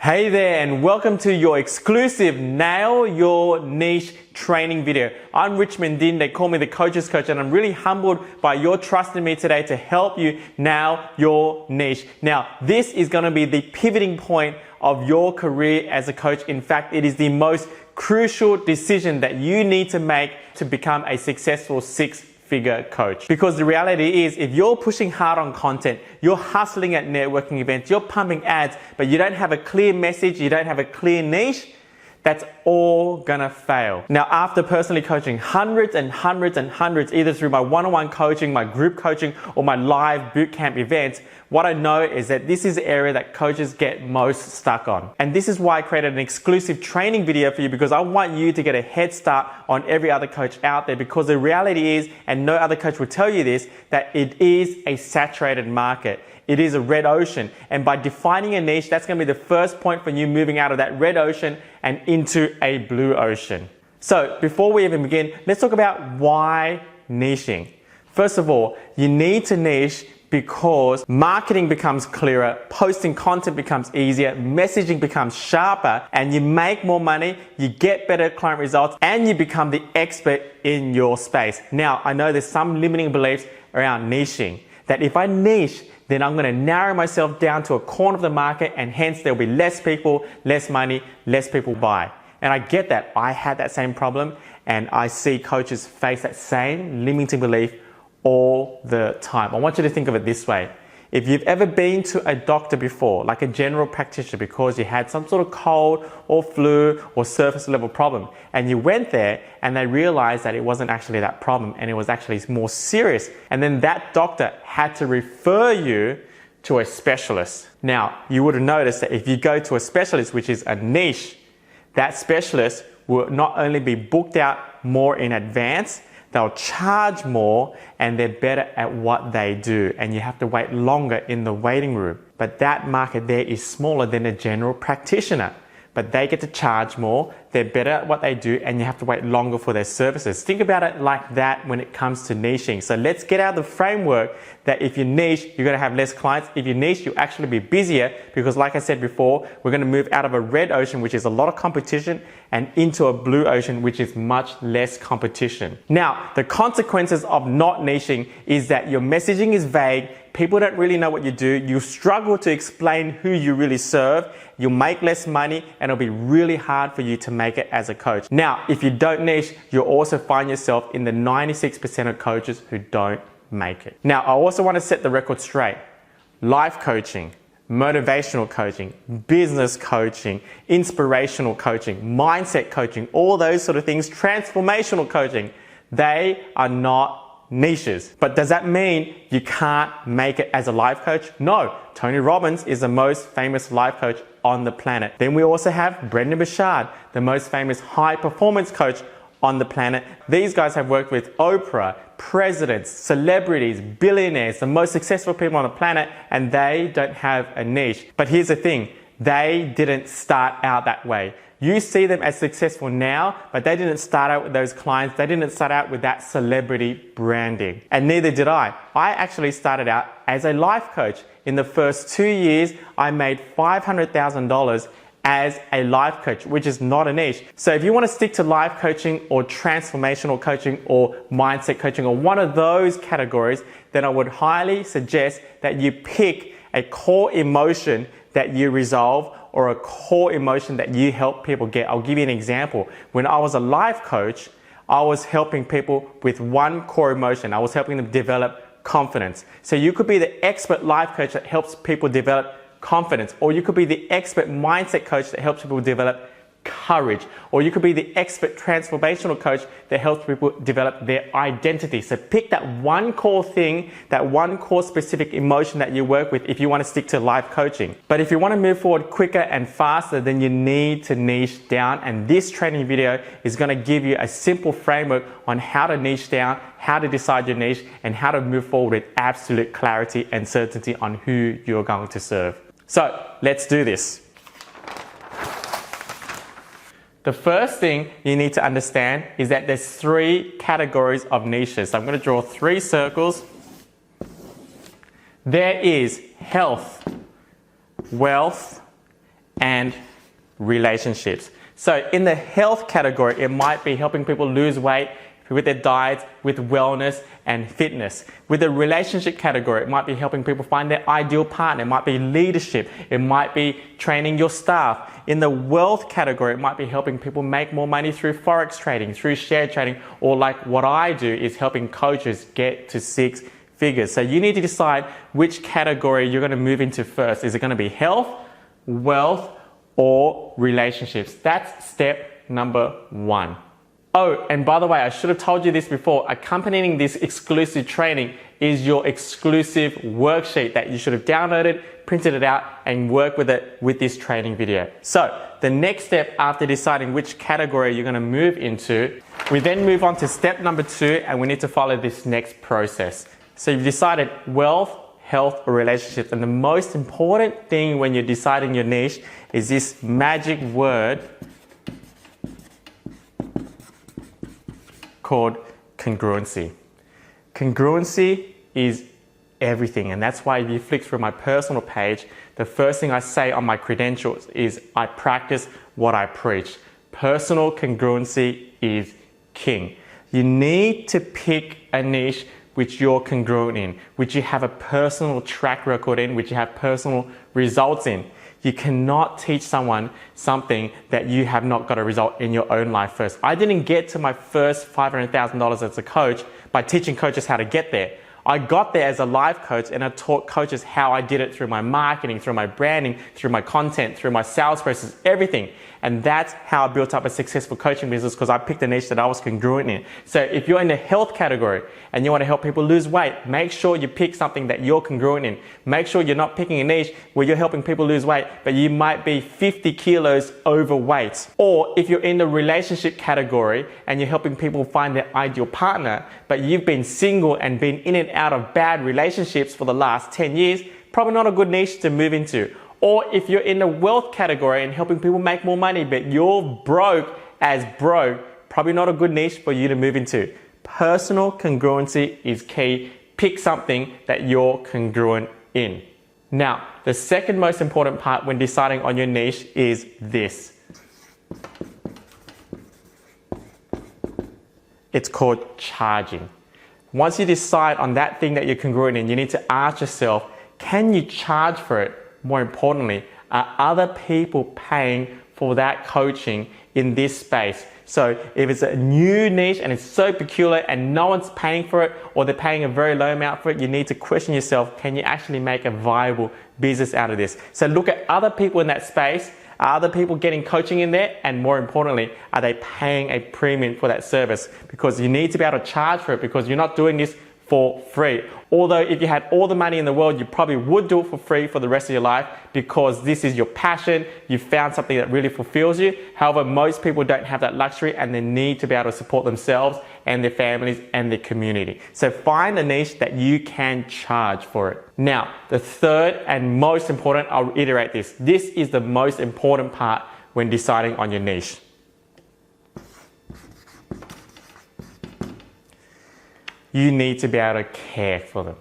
Hey there and welcome to your exclusive Nail Your Niche training video. I'm Richmond Din, they call me the Coach's Coach, and I'm really humbled by your trust in me today to help you nail your niche. Now, this is going to be the pivoting point of your career as a coach. In fact, it is the most crucial decision that you need to make to become a successful six-figure coach. Because the reality is, if you're pushing hard on content, you're hustling at networking events, you're pumping ads, but you don't have a clear message, you don't have a clear niche, that's all gonna fail. Now, after personally coaching hundreds, either through my one-on-one coaching, my group coaching, or my live bootcamp events, what I know is that this is the area that coaches get most stuck on. And this is why I created an exclusive training video for you, because I want you to get a head start on every other coach out there, because the reality is, and no other coach will tell you this, that it is a saturated market. It is a red ocean. And by defining a niche, that's going to be the first point for you moving out of that red ocean and into a blue ocean. So before we even begin, let's talk about why niching. First of all, you need to niche because marketing becomes clearer, posting content becomes easier, messaging becomes sharper, and you make more money, you get better client results, and you become the expert in your space. Now, I know there's some limiting beliefs around niching, that if I niche, then I'm going to narrow myself down to a corner of the market, and hence there'll be less people, less money, less people buy. And I get that. I had that same problem, and I see coaches face that same limiting belief all the time. I want you to think of it this way. If you've ever been to a doctor before, like a general practitioner, because you had some sort of cold or flu or surface level problem, and you went there and they realized that it wasn't actually that problem and it was actually more serious, and then that doctor had to refer you to a specialist. Now, you would have noticed that if you go to a specialist, which is a niche, that specialist will not only be booked out more in advance, they'll charge more, and they're better at what they do, and you have to wait longer in the waiting room. But that market there is smaller than a general practitioner, but they get to charge more, they're better at what they do, and you have to wait longer for their services. Think about it like that when it comes to niching. So let's get out of the framework that if you niche, you're going to have less clients. If you niche, you'll actually be busier, because like I said before, we're going to move out of a red ocean, which is a lot of competition, and into a blue ocean, which is much less competition. Now, the consequences of not niching is that your messaging is vague, people don't really know what you do, you struggle to explain who you really serve, you'll make less money, and it'll be really hard for you to make it as a coach. Now, if you don't niche, you'll also find yourself in the 96% of coaches who don't make it. Now, I also want to set the record straight. Life coaching, motivational coaching, business coaching, inspirational coaching, mindset coaching, all those sort of things, transformational coaching, they are not niches. But does that mean you can't make it as a life coach? No. Tony Robbins is the most famous life coach on the planet. Then we also have Brendon Burchard, the most famous high performance coach on the planet. These guys have worked with Oprah, presidents, celebrities, billionaires, the most successful people on the planet, and they don't have a niche. But here's the thing, they didn't start out that way. You see them as successful now, but they didn't start out with those clients. They didn't start out with that celebrity branding. And neither did I. I actually started out as a life coach. In the first 2 years, I made $500,000 as a life coach, which is not a niche. So if you want to stick to life coaching or transformational coaching or mindset coaching or one of those categories, then I would highly suggest that you pick a core emotion that you resolve or a core emotion that you help people get. I'll give you an example. When I was a life coach, I was helping people with one core emotion. I was helping them develop confidence. So you could be the expert life coach that helps people develop confidence, or you could be the expert mindset coach that helps people develop courage, or you could be the expert transformational coach that helps people develop their identity. So pick that one core thing, that one core specific emotion that you work with if you want to stick to life coaching. But if you want to move forward quicker and faster, then you need to niche down, and this training video is going to give you a simple framework on how to niche down, how to decide your niche, and how to move forward with absolute clarity and certainty on who you're going to serve. So let's do this. The first thing you need to understand is that there's 3 categories of niches. So I'm going to draw 3 circles. There is health, wealth, and relationships. So in the health category, it might be helping people lose weight with their diets, with wellness and fitness. With the relationship category, it might be helping people find their ideal partner. It might be leadership. It might be training your staff. In the wealth category, it might be helping people make more money through forex trading, through share trading, or like what I do is helping coaches get to 6 figures. So you need to decide which category you're going to move into first. Is it going to be health, wealth, or relationships? That's step number 1. Oh, and by the way, I should have told you this before. Accompanying this exclusive training is your exclusive worksheet that you should have downloaded, printed it out, and work with it with this training video. So the next step after deciding which category you're going to move into, we then move on to step number 2, and we need to follow this next process. So you've decided wealth, health, or relationships. And the most important thing when you're deciding your niche is this magic word called congruency. Congruency is everything, and that's why if you flick through my personal page, the first thing I say on my credentials is I practice what I preach. Personal congruency is king. You need to pick a niche which you're congruent in, which you have a personal track record in, which you have personal results in. You cannot teach someone something that you have not got a result in your own life first. I didn't get to my first $500,000 as a coach by teaching coaches how to get there. I got there as a life coach, and I taught coaches how I did it through my marketing, through my branding, through my content, through my sales process, everything. And that's how I built up a successful coaching business, because I picked a niche that I was congruent in. So if you're in the health category and you want to help people lose weight, make sure you pick something that you're congruent in. Make sure you're not picking a niche where you're helping people lose weight, but you might be 50 kilos overweight. Or if you're in the relationship category and you're helping people find their ideal partner, but you've been single and been in and out of bad relationships for the last 10 years, probably not a good niche to move into. Or if you're in the wealth category and helping people make more money, but you're broke as broke, probably not a good niche for you to move into. Personal congruency is key. Pick something that you're congruent in. Now, the second most important part when deciding on your niche is this. It's called charging. Once you decide on that thing that you're congruent in, you need to ask yourself, can you charge for it? More importantly, are other people paying for that coaching in this space? So if it's a new niche and it's so peculiar and no one's paying for it, or they're paying a very low amount for it, you need to question yourself, can you actually make a viable business out of this? So look at other people in that space. Are other people getting coaching in there? And more importantly, are they paying a premium for that service? Because you need to be able to charge for it, because you're not doing this for free. Although if you had all the money in the world, you probably would do it for free for the rest of your life, because this is your passion. You found something that really fulfills you. However, most people don't have that luxury, and they need to be able to support themselves and their families and their community. So find a niche that you can charge for it. Now, the third and most important, I'll reiterate this. This is the most important part when deciding on your niche. You need to be able to care for them.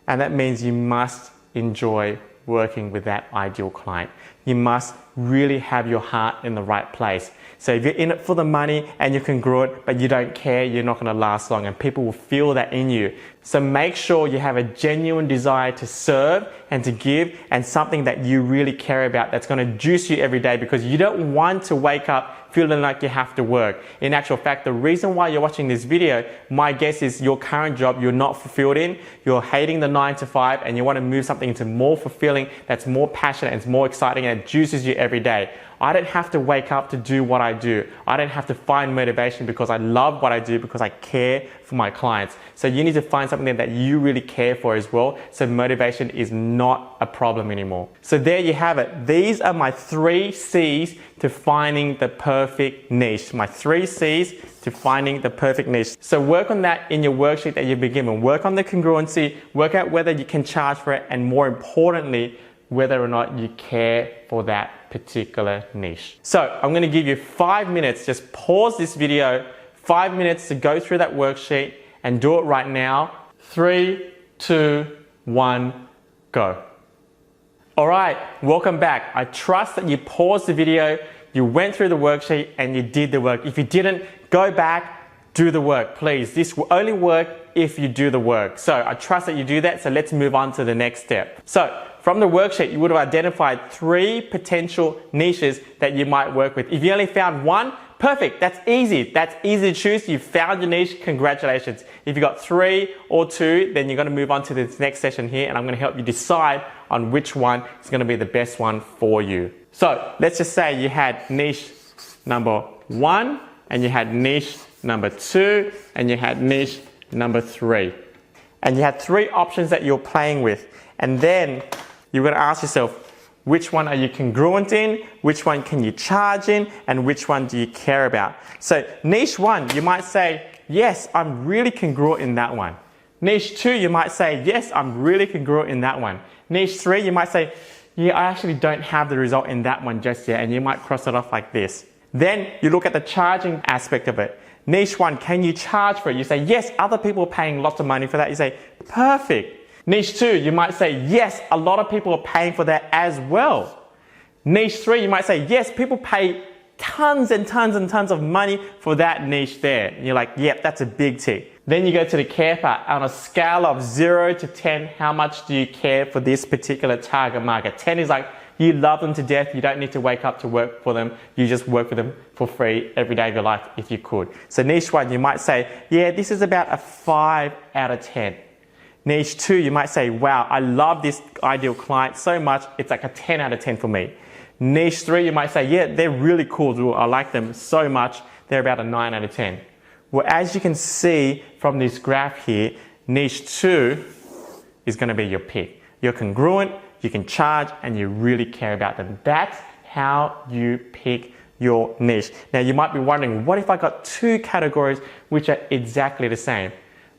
And that means you must enjoy working with that ideal client. You must really have your heart in the right place. So if you're in it for the money and you're congruent, but you don't care, you're not going to last long, and people will feel that in you. So make sure you have a genuine desire to serve and to give, and something that you really care about that's going to juice you every day, because you don't want to wake up feeling like you have to work. In actual fact, the reason why you're watching this video, my guess is your current job you're not fulfilled in, you're hating the 9 to 5, and you want to move something into more fulfilling, that's more passionate, and it's more exciting, and it juices you every day. I don't have to wake up to do what I do. I don't have to find motivation, because I love what I do, because I care for my clients. So you need to find something that you really care for as well, so motivation is not a problem anymore. So there you have it. These are my 3 C's to finding the perfect niche. My 3 C's to finding the perfect niche. So work on that in your worksheet that you've been given. Work on the congruency, work out whether you can charge for it, and more importantly, whether or not you care for that particular niche. So I'm going to give you 5 minutes. Just pause this video, 5 minutes to go through that worksheet and do it right now. 3, 2, 1, go. Alright, welcome back. I trust that you paused the video, you went through the worksheet and you did the work. If you didn't, go back, do the work, please. This will only work if you do the work. So I trust that you do that, so let's move on to the next step. So from the worksheet, you would have identified 3 potential niches that you might work with. If you only found one, perfect, that's easy. That's easy to choose. You found your niche, congratulations. If you got 3 or 2, then you're gonna move on to this next session here and I'm gonna help you decide on which one is gonna be the best one for you. So let's just say you had niche number 1 and you had niche number 2 and you had niche number 3. And you had 3 options that you're playing with. And then you're gonna ask yourself, which one are you congruent in? Which one can you charge in? And which one do you care about? So niche 1, you might say, yes, I'm really congruent in that one. Niche 2, you might say, yes, I'm really congruent in that one. Niche 3, you might say, yeah, I actually don't have the result in that one just yet. And you might cross it off like this. Then you look at the charging aspect of it. Niche 1, can you charge for it? You say, yes, other people are paying lots of money for that. You say, perfect. Niche 2, you might say, yes, a lot of people are paying for that as well. Niche 3, you might say, yes, people pay tons and tons and tons of money for that niche there. And you're like, yep, that's a big tick. Then you go to the care part. On a scale of 0 to 10, how much do you care for this particular target market? 10 is like, you love them to death. You don't need to wake up to work for them. You just work for them for free every day of your life if you could. So niche 1, you might say, yeah, this is about a 5 out of 10. Niche 2, you might say, wow, I love this ideal client so much, it's like a 10 out of 10 for me. Niche 3, you might say, yeah, they're really cool, I like them so much, they're about a 9 out of 10. Well, as you can see from this graph here, niche 2 is going to be your pick. You're congruent, you can charge, and you really care about them. That's how you pick your niche. Now, you might be wondering, what if I got 2 categories which are exactly the same?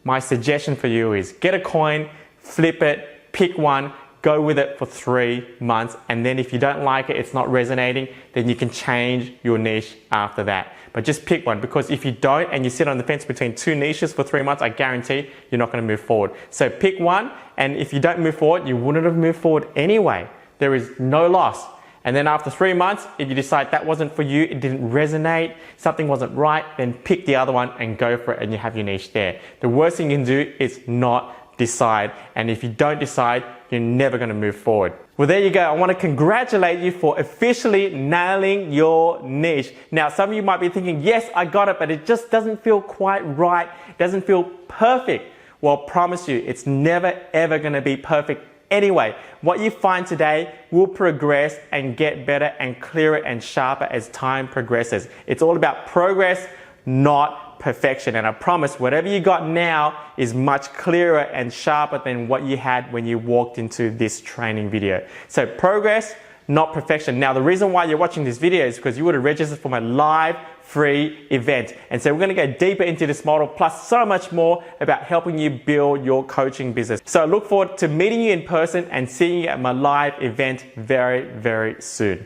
My suggestion for you is get a coin, flip it, pick one, go with it for 3 months, and then if you don't like it, it's not resonating, then you can change your niche after that. But just pick one, because if you don't and you sit on the fence between 2 niches for 3 months, I guarantee you're not going to move forward. So pick one, and if you don't move forward, you wouldn't have moved forward anyway. There is no loss. And then after 3 months, if you decide that wasn't for you, it didn't resonate, something wasn't right, then pick the other one and go for it and you have your niche there. The worst thing you can do is not decide. And if you don't decide, you're never going to move forward. Well, there you go. I want to congratulate you for officially nailing your niche. Now, some of you might be thinking, yes, I got it, but it just doesn't feel quite right. It doesn't feel perfect. Well, I promise you, it's never, ever going to be perfect anyway. What you find today will progress and get better and clearer and sharper as time progresses. It's all about progress, not perfection. And I promise whatever you got now is much clearer and sharper than what you had when you walked into this training video. So progress, not perfection. Now, the reason why you're watching this video is because you would have registered for my live free event. And so we're going to go deeper into this model, plus so much more about helping you build your coaching business. So I look forward to meeting you in person and seeing you at my live event very, very soon.